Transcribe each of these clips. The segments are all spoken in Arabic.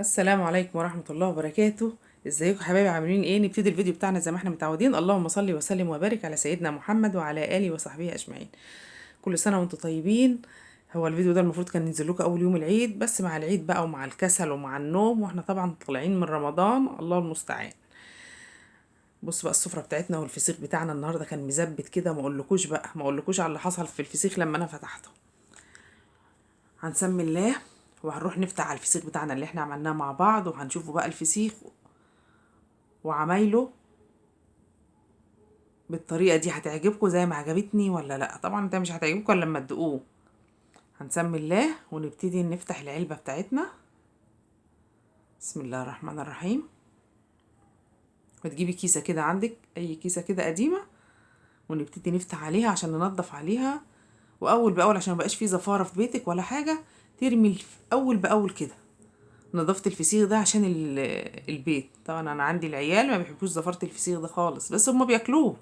السلام عليكم ورحمة الله وبركاته. ازيكم حبايبي؟ عاملين ايه؟ نبتدي الفيديو بتاعنا زي ما احنا متعودين. اللهم صل وسلم وبارك على سيدنا محمد وعلى آله وصحبه أجمعين. كل سنة وانتم طيبين. هو الفيديو ده المفروض كان ينزل لكم أول يوم العيد، بس مع العيد بقى ومع الكسل ومع النوم، واحنا طبعا طالعين من رمضان، الله المستعان. بص بقى السفرة بتاعتنا والفسيخ بتاعنا النهارده كان مزبت كده، ما اقولكوش بقى، ما اقولكوش على اللي حصل في الفسيخ لما انا فتحته. هنسمي الله وهنروح نفتح على الفسيخ بتاعنا اللي احنا عملناه مع بعض، وهنشوفوا بقى الفسيخ وعمايله بالطريقة دي هتعجبكم زي ما عجبتني ولا لا. طبعا ده مش هتعجبكم الا لما تدوقوه. هنسمي الله ونبتدي نفتح العلبة بتاعتنا. بسم الله الرحمن الرحيم. وتجيبي كيسة كده عندك، اي كيسة كده قديمة، ونبتدي نفتح عليها عشان ننضف عليها، واول باول عشان مبقاش فيه زفارة في بيتك ولا حاجة. ترمي اول باول كده نظافة الفسيخ ده عشان البيت. طبعا انا عندي العيال ما بيحبوش زفارة الفسيخ ده خالص، بس هما بياكلوه.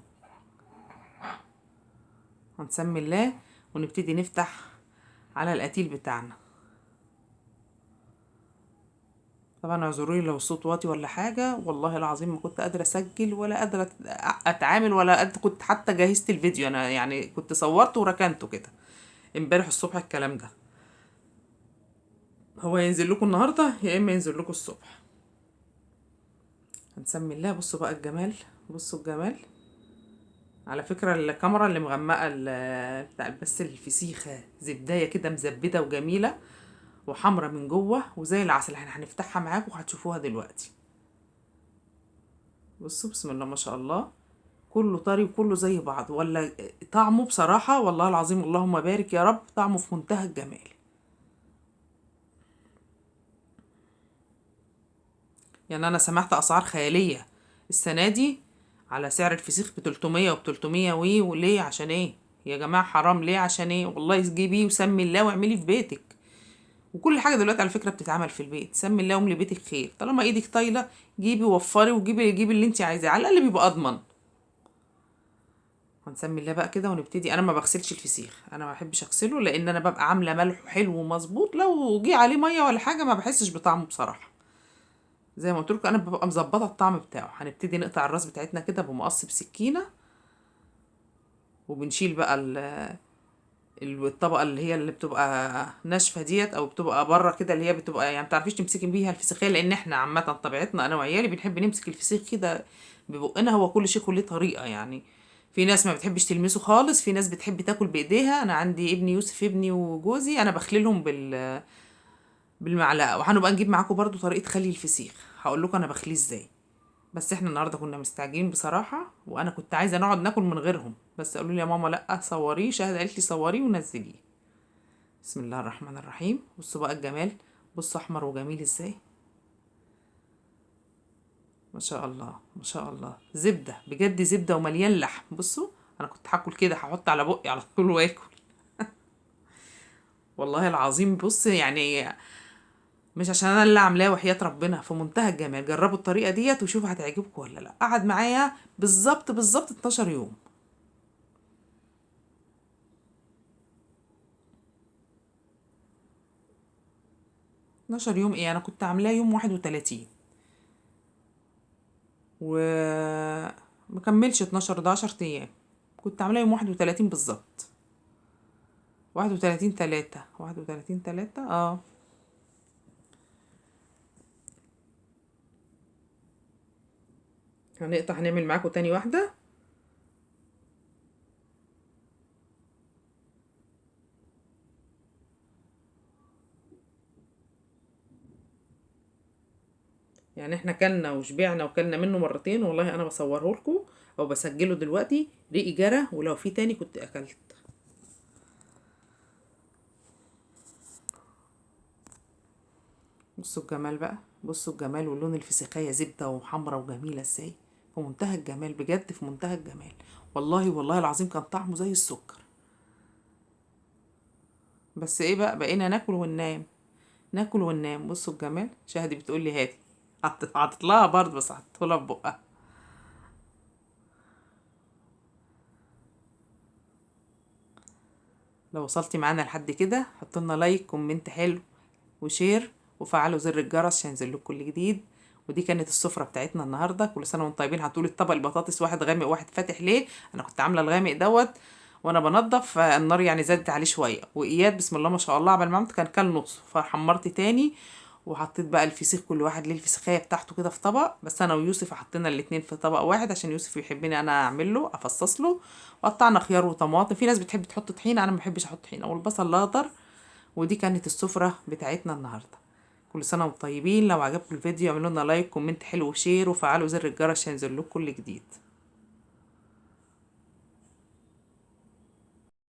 هنسمي الله ونبتدي نفتح على القتيل بتاعنا. طبعا اعذروني لو الصوت واطي ولا حاجة، والله العظيم ما كنت قادرة اسجل ولا قادرة اتعامل ولا كنت حتى جهزت الفيديو. انا يعني كنت صورته وركنته كده امبارح الصبح الكلام ده. هو ينزل لكم النهاردة يا اما ينزل لكم الصبح. هنسمي الله. بصوا بقى الجمال، بصوا الجمال. على فكرة الكاميرا اللي مغمقة بتاع، بس الفسيخة زبداية كده مزبدة وجميلة وحمرة من جوه وزي العسل. احنا هنفتحها معاكم وهتشوفوها دلوقتي. بصوا بسم الله ما شاء الله، كله طري وكله زي بعض. ولا طعمه بصراحة والله العظيم اللهم بارك يا رب، طعمه في منتهى الجمال. يعني انا سمعت اسعار خيالية السنة دي على سعر الفسيخ ب300 وب300 وليه؟ عشان ايه يا جماعة؟ حرام ليه؟ عشان ايه؟ والله جيبيه وسمي الله واعملي في بيتك. وكل حاجة دلوقتي على فكرة بتتعمل في البيت. سمي الله واملي بيتك خير، طالما ايدك طايلة جيبي وفري وجيبي اللي انت عايزاه، على الاقل بيبقى اضمن. هنسمي الله بقى كده ونبتدي. انا ما بغسلش الفسيخ، انا ما بحبش اغسله لان انا ببقى عامله ملح حلو ومظبوط. لو جه عليه ميه ولا حاجه ما بحسش بطعمه بصراحه. زي ما قلت لكم انا ببقى مظبطه الطعم بتاعه. هنبتدي نقطع الراس بتاعتنا كده بمقص بسكينه، وبنشيل بقى الطبقه اللي هي اللي بتبقى ناشفه ديت، او بتبقى بره كده اللي هي بتبقى يعني متعرفيش تمسكي بيها الفسيخيه. لان احنا عامه طبيعتنا انا وعيالي بنحب نمسك الفسيخ كده ببقنا. هو كل شيء له طريقه يعني. في ناس ما بتحبش تلمسه خالص، في ناس بتحب تاكل بايديها. انا عندي ابني يوسف ابني وجوزي انا بخللهم بالمعلقه. وهنبقى نجيب معاكم برضو طريقه خلي الفسيخ، هقول لكم انا بخليه ازاي. بس احنا النهارده كنا مستعجلين بصراحه، وانا كنت عايزه نقعد ناكل من غيرهم، بس قالوا لي يا ماما لا صوريه. شاهد قالت لي صوريه ونزليه. بسم الله الرحمن الرحيم. بصوا بقى الجمال، بصوا احمر وجميل ازاي. ما شاء الله ما شاء الله، زبده بجد، زبده ومليان لحم. بصوا انا كنت هاكل كده، هحط على بقي على طول واكل. والله العظيم بص يعني، مش عشان انا اللي عاملاه، وحياة ربنا في منتهى الجمال. جربوا الطريقه ديت وشوفوا هتعجبكم ولا لا. قعد معايا بالظبط بالظبط 12 يوم. 12 يوم ايه، انا كنت عاملاه يوم 31 و مكملش 12، ده 10 ايام. كنت عاملاه يوم 31 بالظبط. 31/3، 31/3 اه. هنقطع، هنعمل معاكم تاني واحدة. يعني احنا كلنا وشبعنا وكلنا منه مرتين. والله انا بصوره لكم او بسجله دلوقتي ريقي جرى، ولو في تاني كنت اكلت. بصوا الجمال بقى، بصوا الجمال. واللون الفسيخية زبدة وحمرا وجميلة ازاي، في منتهى الجمال بجد، في منتهى الجمال. والله والله العظيم كان طعمه زي السكر. بس ايه بقى، بقينا ناكل وننام، ناكل وننام. بصوا الجمال. شهدي بتقول لي هاتي، حطيت لها برضه بس حطيت لها في بقها. لو وصلتي معانا لحد كده حط لنا لايك، كومنت حلو، وشير، وفعلوا زر الجرس عشان ينزل لكم كل جديد. ودي كانت السفرة بتاعتنا النهارده. كل سنة وانتم طيبين. هتقولي الطبق البطاطس واحد غامق واحد فاتح ليه؟ انا كنت عاملة الغامق دوت وانا بنضف، فالنار يعني زادت عليه شوية، واياد بسم الله ما شاء الله عبال ما عملت كان كل نص، فحمرت تاني وحطيت بقى الفسيخ كل واحد ليه الفسيخية بتاعته كده في طبق. بس انا ويوسف حطينا الاتنين في طبق واحد عشان يوسف يحبني انا اعمل له افصص له. وقطعنا خيار وطماطم، في ناس بتحب تحط طحينة، انا ما بحبش احط طحينة، والبصل الاخضر. ودي كانت السفرة بتاعتنا النهارده. كل سنة وانتم طيبين. لو عجبكم الفيديو اعملوا لنا لايك كومنت حلو وشير وفعلوا زر الجرس عشان ينزل لكم كل جديد.